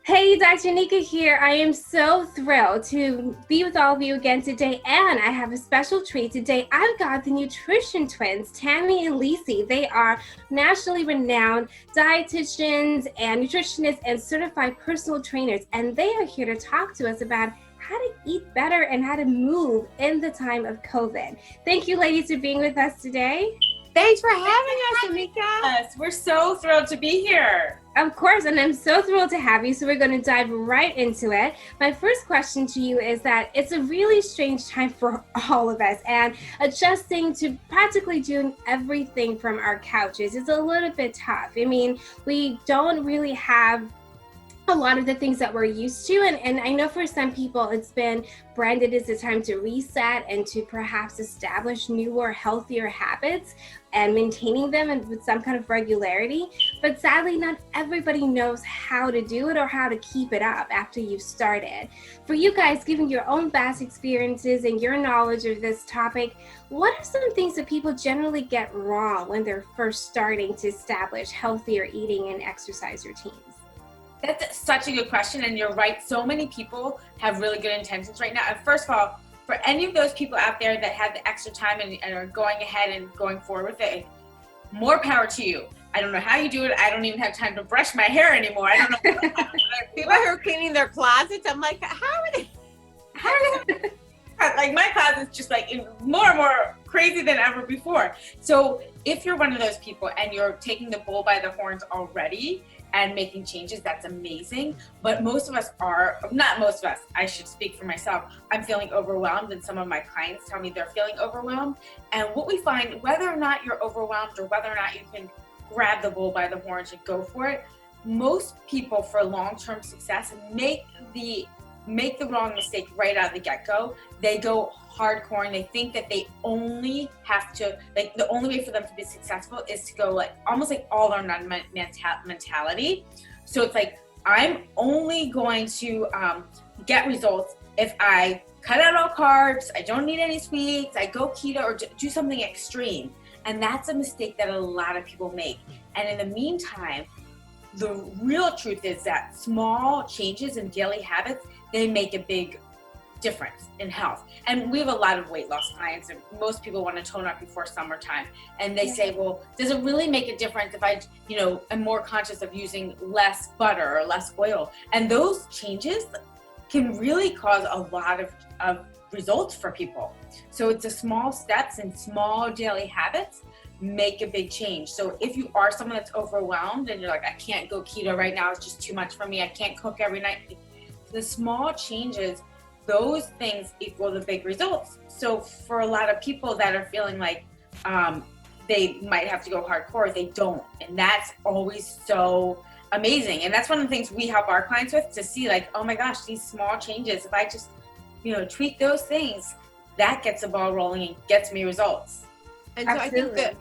Hey, Dr. Anica here. I am so thrilled to be with all of you again today, and I have a special treat today. I've got the nutrition twins, Tammy and Lisi. They are nationally renowned dietitians and nutritionists and certified personal trainers, and they are here to talk to us about how to eat better and how to move in the time of COVID. Thank you, ladies, for being with us today. Thanks for having us, Anica. Yes, we're so thrilled to be here. Of course, and I'm so thrilled to have you. So we're going to dive right into it. My first question to you is that it's a really strange time for all of us, and adjusting to practically doing everything from our couches is a little bit tough. I mean, we don't really have a lot of the things that we're used to. And I know for some people it's been branded as a time to reset and to perhaps establish newer, healthier habits and maintaining them and with some kind of regularity. But sadly, not everybody knows how to do it or how to keep it up after you've started. For you guys, given your own past experiences and your knowledge of this topic, what are some things that people generally get wrong when they're first starting to establish healthier eating and exercise routines? That's such a good question, and you're right. So many people have really good intentions right now. And first of all, for any of those people out there that have the extra time and are going ahead and going forward with it, more power to you. I don't know how you do it. I don't even have time to brush my hair anymore. I don't know. People who are cleaning their closets, I'm like, how are they? Like my closet's just like more and more crazy than ever before. So if you're one of those people and you're taking the bull by the horns already and making changes, that's amazing. But most of us are, not most of us, I should speak for myself. I'm feeling overwhelmed, and some of my clients tell me they're feeling overwhelmed. And what we find, whether or not you're overwhelmed or whether or not you can grab the bull by the horns and go for it, most people for long-term success make the wrong mistake right out of the get-go. They go hardcore and they think that they only have to, like, the only way for them to be successful is to go like almost like all or none mentality. So it's like, I'm only going to get results if I cut out all carbs, I don't need any sweets, I go keto or do something extreme. And that's a mistake that a lot of people make. And in the meantime, the real truth is that small changes in daily habits, they make a big difference in health. And we have a lot of weight loss clients, and most people want to tone up before summertime. And they say, well, does it really make a difference if I, am more conscious of using less butter or less oil? And those changes can really cause a lot of results for people. So it's a small steps and small daily habits make a big change. So if you are someone that's overwhelmed and you're like, I can't go keto right now, it's just too much for me, I can't cook every night, the small changes, those things equal the big results. So for a lot of people that are feeling like they might have to go hardcore, they don't. And that's always so amazing. And that's one of the things we help our clients with, to see like, oh my gosh, these small changes, if I just, tweak those things, that gets the ball rolling and gets me results. And so Absolutely. I think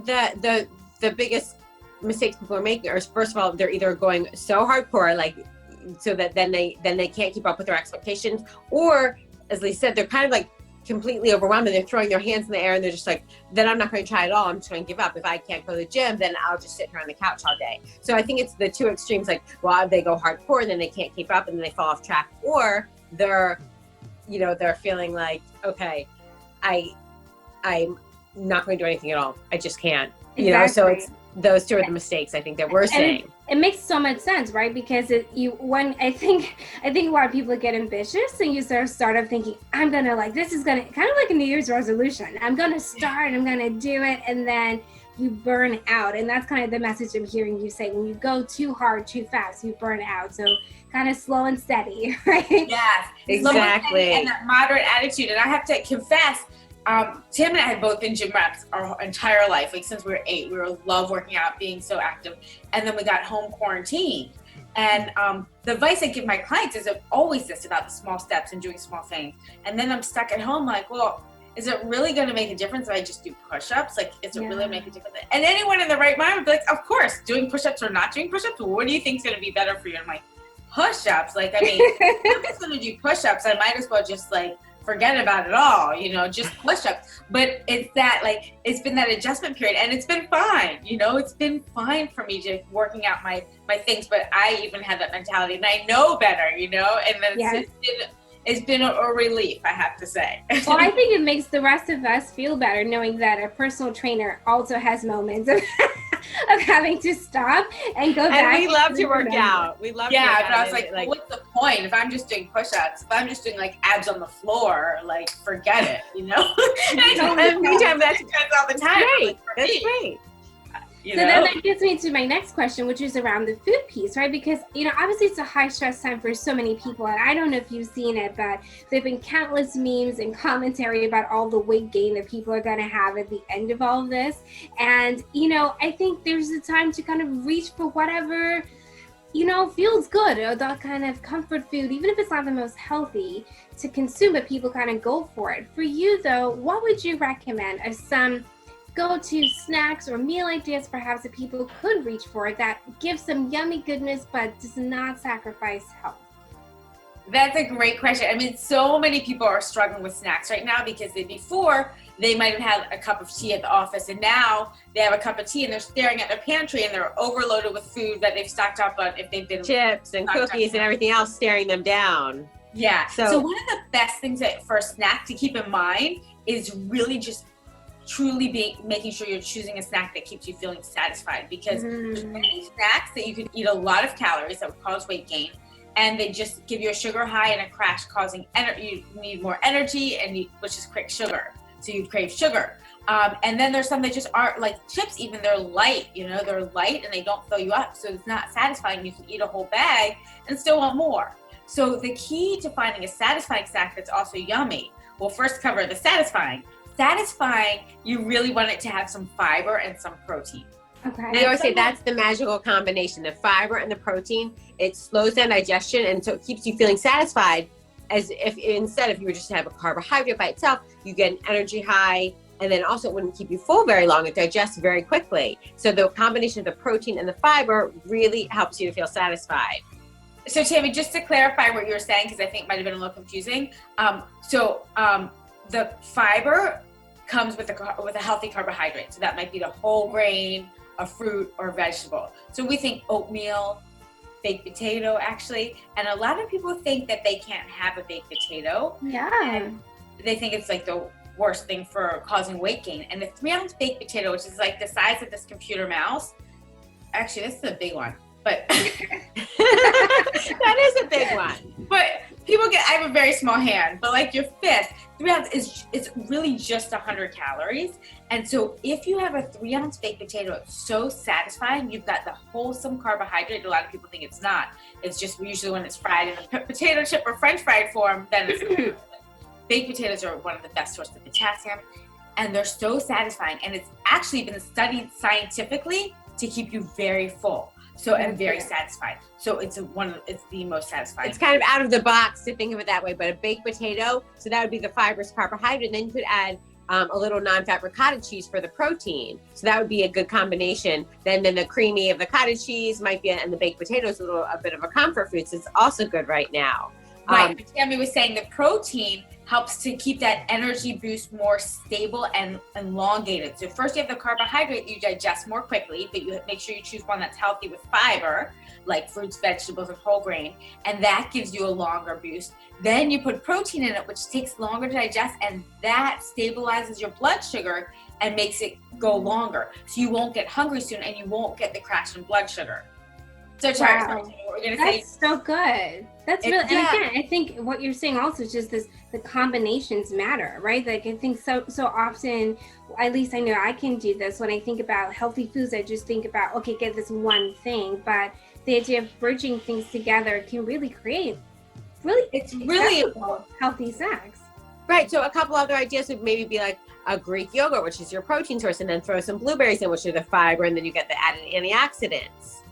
that the biggest mistakes people are making are, first of all, they're either going so hardcore, like, so that then they can't keep up with their expectations, or as Lee said, they're kind of like completely overwhelmed and they're throwing their hands in the air and they're just like, then I'm not going to try at all, I'm just going to give up. If I can't go to the gym, then I'll just sit here on the couch all day. So I think it's the two extremes, like, well, they go hardcore and then they can't keep up and then they fall off track, or they're feeling like, okay, I'm not going to do anything at all, I just can't. Exactly. So it's those two are the mistakes I think that we're seeing. It makes so much sense, right? Because I think a lot of people get ambitious and you start off thinking, I'm gonna this is gonna kind of like a New Year's resolution. I'm gonna start, I'm gonna do it, and then you burn out. And that's kind of the message I'm hearing you say. When you go too hard, too fast, you burn out. So kind of slow and steady, right? Yes, exactly. And that moderate attitude. And I have to confess, Tim and I had both been gym rats our entire life, like since we were 8. We love working out, being so active. And then we got home quarantined. And the advice I give my clients is always this about the small steps and doing small things. And then I'm stuck at home like, well, is it really going to make a difference if I just do push-ups? Like, is it really make a difference? And anyone in the right mind would be like, of course, doing push-ups or not doing push-ups, what do you think is going to be better for you? And I'm like, push-ups? Like, I mean, if I'm just going to do push-ups, I might as well just like forget about it all, just push-ups. But it's that, like, it's been that adjustment period, and it's been fine. It's been fine for me to working out my things, but I even have that mentality, and I know better, and then it's been a relief, I have to say. Well, I think it makes the rest of us feel better knowing that a personal trainer also has moments of having to stop and go back. And we love to work out. We love to work but out. I was like, what's the point if I'm just doing push-ups? If I'm just doing like abs on the floor, like forget it, And meantime, that's all the time. Great. That's great. So then that gets me to my next question, which is around the food piece, right? Because, obviously it's a high stress time for so many people. And I don't know if you've seen it, but there've been countless memes and commentary about all the weight gain that people are going to have at the end of all of this. And, I think there's a time to kind of reach for whatever, feels good, or that kind of comfort food, even if it's not the most healthy to consume, but people kind of go for it. For you though, what would you recommend as some go-to snacks or meal ideas perhaps that people could reach for that gives some yummy goodness but does not sacrifice health? That's a great question. I mean, so many people are struggling with snacks right now because before they might have had a cup of tea at the office, and now they have a cup of tea and they're staring at their pantry and they're overloaded with food that they've stocked up on if they've been chips and cookies and everything else staring them down. Yeah. So one of the best things for a snack to keep in mind is really just truly making sure you're choosing a snack that keeps you feeling satisfied, because there's many snacks that you can eat a lot of calories that would cause weight gain, and they just give you a sugar high and a crash, causing you need more energy, which is quick sugar, so you crave sugar. And then there's some that just aren't, like chips even, they're light, they're light and they don't fill you up, so it's not satisfying. You can eat a whole bag and still want more. So the key to finding a satisfying snack that's also yummy, we'll first cover the satisfying, you really want it to have some fiber and some protein. Okay. I always say that's the magical combination, the fiber and the protein. It slows down digestion, and so it keeps you feeling satisfied, as if instead if you were just to have a carbohydrate by itself, you get an energy high, and then also it wouldn't keep you full very long. It digests very quickly. So the combination of the protein and the fiber really helps you to feel satisfied. So Tammy, just to clarify what you were saying, because I think it might have been a little confusing. The fiber comes with a healthy carbohydrate. So that might be the whole grain, a fruit, or vegetable. So we think oatmeal, baked potato, actually. And a lot of people think that they can't have a baked potato. Yeah. And they think it's like the worst thing for causing weight gain. And the 3-ounce baked potato, which is like the size of this computer mouse, actually this is a big one, but that is a big one. But I have a very small hand, but like your fist, 3 ounce it's really just 100 calories. And so if you have a 3-ounce baked potato, it's so satisfying. You've got the wholesome carbohydrate. A lot of people think it's not. It's just usually when it's fried in a potato chip or French fried form, then it's baked potatoes are one of the best sources of potassium, and they're so satisfying. And it's actually been studied scientifically to keep you very full. So, and very satisfied. So it's the most satisfying. It's kind of out of the box to think of it that way, but a baked potato, so that would be the fibrous carbohydrate. And then you could add a little non-fat ricotta cheese for the protein. So that would be a good combination. Then the creamy of the cottage cheese might be, and the baked potato is a bit of a comfort food. So it's also good right now. Right, but Tammy was saying the protein helps to keep that energy boost more stable and elongated. So first you have the carbohydrate you digest more quickly, but you make sure you choose one that's healthy with fiber, like fruits, vegetables, and whole grain, and that gives you a longer boost. Then you put protein in it, which takes longer to digest, and that stabilizes your blood sugar and makes it go longer. So you won't get hungry soon, and you won't get the crash in blood sugar. So Charles, what we're gonna say. That's so good. That's really, and again, I think what you're saying also is just this, the combinations matter, right? Like I think so often, at least I know I can do this when I think about healthy foods, I just think about, okay, get this one thing, but the idea of bridging things together can really create really healthy snacks. Right, so a couple other ideas would maybe be like a Greek yogurt, which is your protein source, and then throw some blueberries in, which are the fiber, and then you get the added antioxidants,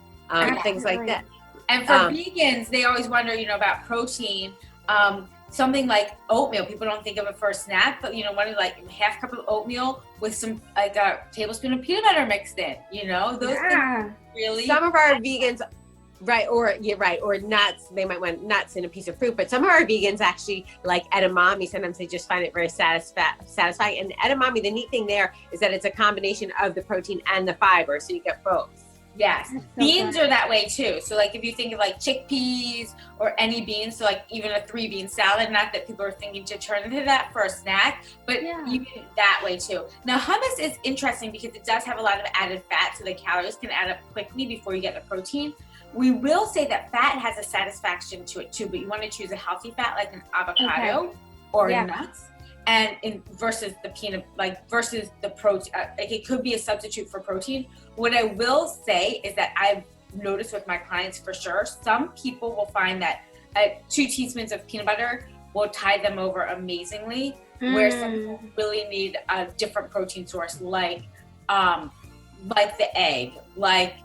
things like that. And for vegans, they always wonder, about protein. Something like oatmeal, people don't think of it for a snack, but one like half cup of oatmeal with some like a tablespoon of peanut butter mixed in. Those things really. Some of our vegans Right, or or nuts. They might want nuts in a piece of fruit. But some of our vegans actually like edamame. Sometimes they just find it very satisfying. And edamame, the neat thing there is that it's a combination of the protein and the fiber, so you get both. Yes, So beans good. are that way too. So like if you think of like chickpeas or any beans, so like even a 3-bean salad, not that people are thinking to turn into that for a snack, but even that way too. Now hummus is interesting because it does have a lot of added fat, so the calories can add up quickly before you get the protein. We will say that fat has a satisfaction to it too, but you want to choose a healthy fat like an avocado or nuts. And versus the peanut, like versus the protein, like it could be a substitute for protein. What I will say is that I've noticed with my clients for sure, some people will find that 2 teaspoons of peanut butter will tide them over amazingly, where some people really need a different protein source, like the egg, like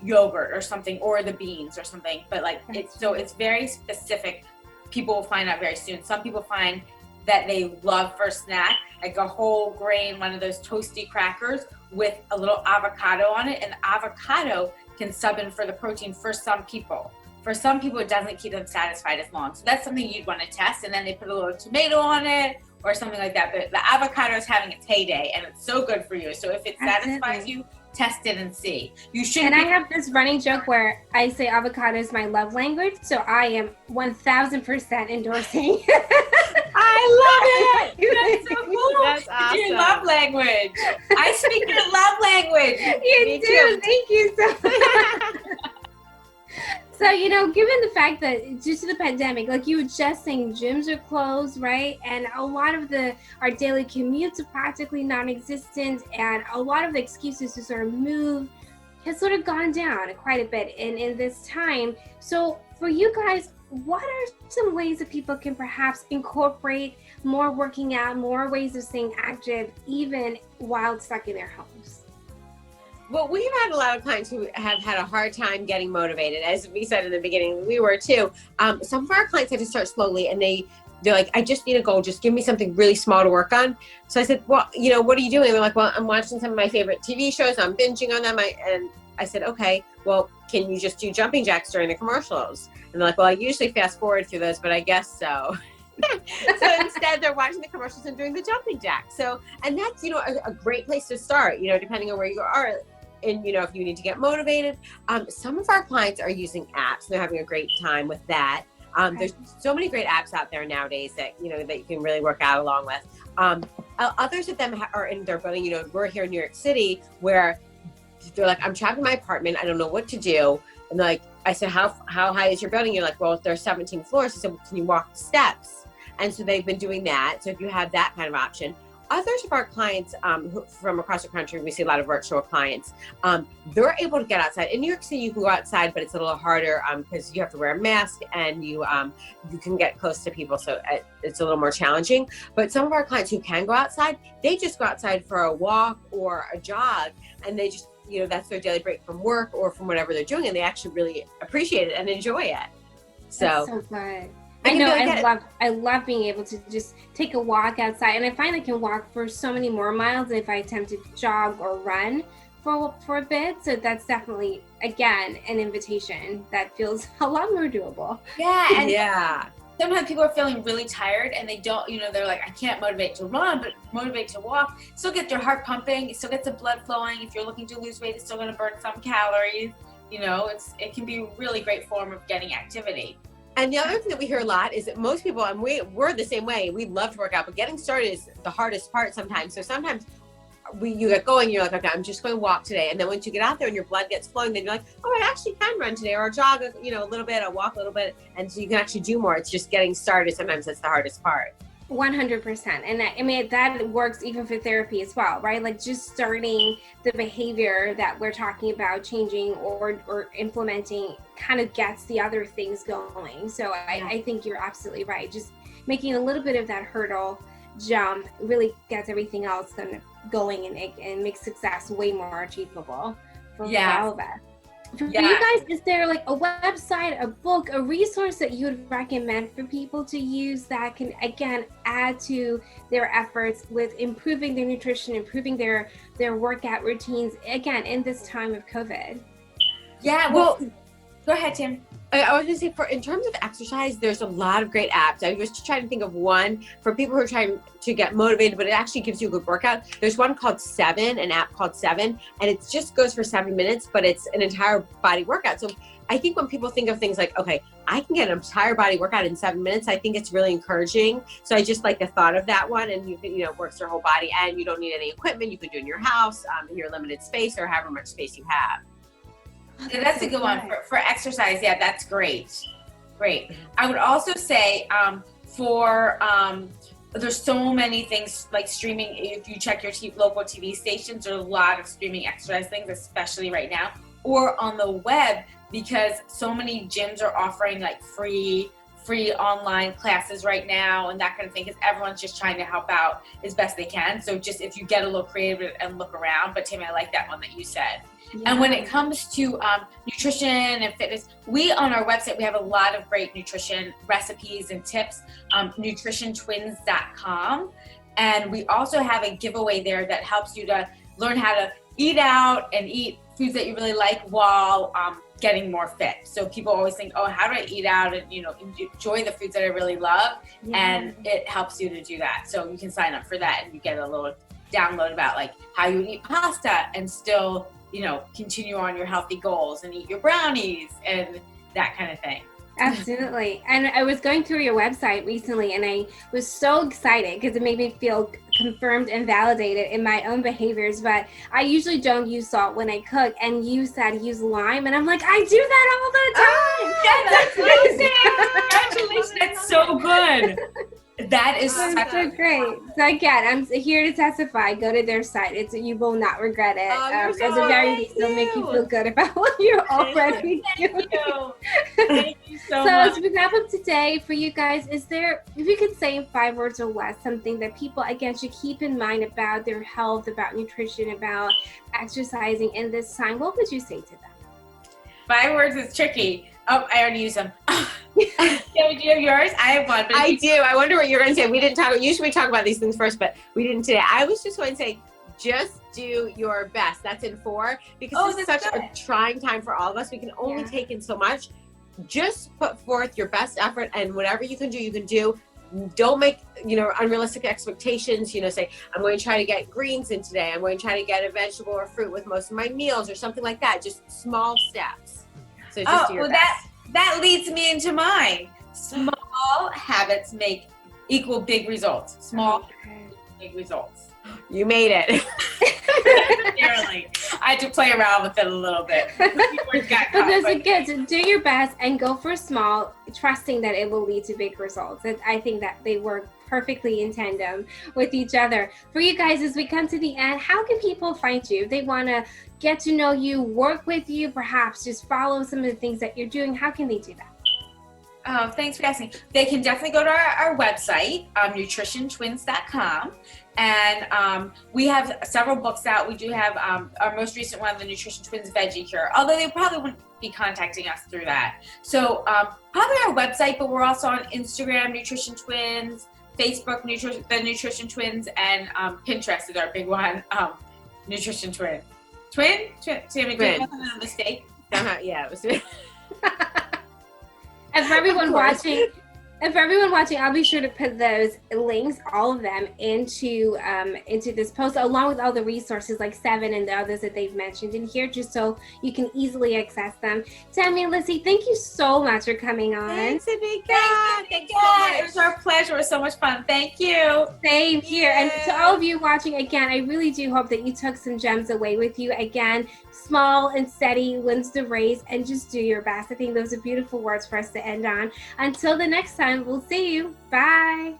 yogurt or something, or the beans or something. But like it's very specific. People will find out very soon. Some people find that they love for a snack, like a whole grain, one of those toasty crackers with a little avocado on it. And avocado can sub in for the protein for some people. For some people, it doesn't keep them satisfied as long. So that's something you'd want to test. And then they put a little tomato on it or something like that. But the avocado is having its heyday and it's so good for you. So if it satisfies you, test it and see. You should. And I have this running joke where I say avocado is my love language. So I am 1000% endorsing. I love it. That's so cool. That's awesome. It's your love language. I speak your love language. You Me do. too. Thank you so much. So, given the fact that due to the pandemic, like you were just saying, gyms are closed, right? And a lot of our daily commutes are practically non-existent, and a lot of the excuses to sort of move has sort of gone down quite a bit in this time. So for you guys, what are some ways that people can perhaps incorporate more working out, more ways of staying active, even while stuck in their homes? Well, we've had a lot of clients who have had a hard time getting motivated. As we said in the beginning, we were too. Some of our clients had to start slowly, and they're like, I just need a goal. Just give me something really small to work on. So I said, well, what are you doing? And they're like, well, I'm watching some of my favorite TV shows. I'm binging on them. And I said, okay, well, can you just do jumping jacks during the commercials? And they're like, well, I usually fast forward through those, but I guess so. So instead they're watching the commercials and doing the jumping jacks. So, and that's, a great place to start, depending on where you are. And, if you need to get motivated. Some of our clients are using apps, and they're having a great time with that. There's so many great apps out there nowadays that, that you can really work out along with. Others of them are in their building. We're here in New York City where they're like, I'm trapped in my apartment. I don't know what to do. And they're like, I said, how high is your building? You're like, well, there's 17 floors. I said, well, can you walk the steps? And so they've been doing that. So if you have that kind of option. Others of our clients from across the country, we see a lot of virtual clients, they're able to get outside. In New York City, you can go outside, but it's a little harder because you have to wear a mask and you can get close to people. So it's a little more challenging. But some of our clients who can go outside, they just go outside for a walk or a jog, and they just, that's their daily break from work or from whatever they're doing. And they actually really appreciate it and enjoy it. That's so fun. I know, I love being able to just take a walk outside, and I find I can walk for so many more miles if I attempt to jog or run for a bit. So that's definitely, again, an invitation that feels a lot more doable. Yeah. Sometimes people are feeling really tired and they don't, they're like, I can't motivate to run, but motivate to walk. Still get their heart pumping, still get the blood flowing. If you're looking to lose weight, it's still going to burn some calories. It can be a really great form of getting activity. And the other thing that we hear a lot is that most people, and we're the same way, we love to work out, but getting started is the hardest part sometimes. So sometimes you get going, you're like, okay, I'm just going to walk today. And then once you get out there and your blood gets flowing, then you're like, oh, I actually can run today or jog, a little bit, or walk a little bit. And so you can actually do more. It's just getting started. Sometimes that's the hardest part. 100%. And that works even for therapy as well, right? Like just starting the behavior that we're talking about changing or implementing kind of gets the other things going. So I think you're absolutely right. Just making a little bit of that hurdle jump really gets everything else then going and makes success way more achievable for all of us. For you guys, is there like a website, a book, a resource that you would recommend for people to use that can, again, add to their efforts with improving their nutrition, improving their workout routines, again, in this time of COVID? Yeah, well, Go ahead, Tim. I was going to say, in terms of exercise, there's a lot of great apps. I was just trying to think of one for people who are trying to get motivated, but it actually gives you a good workout. There's one called 7, an app called 7, and it just goes for 7 minutes, but it's an entire body workout. So I think when people think of things like, okay, I can get an entire body workout in 7 minutes, I think it's really encouraging. So I just like the thought of that one, and it works your whole body, and you don't need any equipment. You can do it in your house, in your limited space, or however much space you have. Yeah, that's a good one for exercise. Yeah, that's great. Great. I would also say there's so many things like streaming. If you check your local TV stations, there are a lot of streaming exercise things, especially right now, or on the web, because so many gyms are offering like free online classes right now and that kind of thing, because everyone's just trying to help out as best they can. So just if you get a little creative and look around. But Tammy, I like that one that you said. Yeah. And when it comes to nutrition and fitness, on our website, we have a lot of great nutrition recipes and tips, nutritiontwins.com. And we also have a giveaway there that helps you to learn how to eat out and eat foods that you really like while getting more fit. So people always think, oh, how do I eat out and enjoy the foods that I really love? Yeah. And it helps you to do that. So you can sign up for that and you get a little download about like how you eat pasta and still continue on your healthy goals and eat your brownies and that kind of thing. Absolutely. And I was going through your website recently and I was so excited because it made me feel confirmed and validated in my own behaviors. But I usually don't use salt when I cook, and you said use lime, and I'm like, I do that all the time. That's amazing. Congratulations. That's so good. That is so great. So again, I'm here to testify. Go to their site. You will not regret it. At the very least, it'll make you feel good about what you're already doing. Thank you so much. So as we wrap up today, for you guys, if you could say in 5 words or less something that people again should keep in mind about their health, about nutrition, about exercising in this time, what would you say to them? 5 words is tricky. Oh, I already used them. Do you have yours? I have one. I do. I wonder what you're going to say. We didn't talk. Usually we talk about these things first, but we didn't today. I was just going to say, just do your best. That's in 4, because it's such a trying time for all of us. We can only take in so much. Just put forth your best effort, and whatever you can do, you can do. Don't make unrealistic expectations. Say, I'm going to try to get greens in today. I'm going to try to get a vegetable or fruit with most of my meals, or something like that. Just small steps. So just do your best. That leads me into mine. Small habits equal big results. Small big results. You made it. Barely. I had to play around with it a little bit. But those are good. So do your best and go for small, trusting that it will lead to big results. And I think that they work perfectly in tandem with each other. For you guys, as we come to the end, how can people find you? If they want to get to know you, work with you, perhaps just follow some of the things that you're doing, how can they do that? Thanks for asking. They can definitely go to our website, nutritiontwins.com. And we have several books out. We do have our most recent one, the Nutrition Twins Veggie Cure, although they probably wouldn't be contacting us through that. So probably our website, but we're also on Instagram, Nutrition Twins, Facebook, the Nutrition Twins, and Pinterest is our big one, Nutrition Twin. Twin? Sammy, did you make a mistake? Yeah, it was me. And for everyone watching, I'll be sure to put those links, all of them, into this post, along with all the resources like 7 and the others that they've mentioned in here, just so you can easily access them. Tammy and Lizzie, thank you so much for coming on. Thanks, Anica. Thanks so much. It was our pleasure. It was so much fun. Thank you. Same here. And to all of you watching, again, I really do hope that you took some gems away with you. Again, small and steady wins the race, and just do your best. I think those are beautiful words for us to end on. Until the next time, we'll see you. Bye.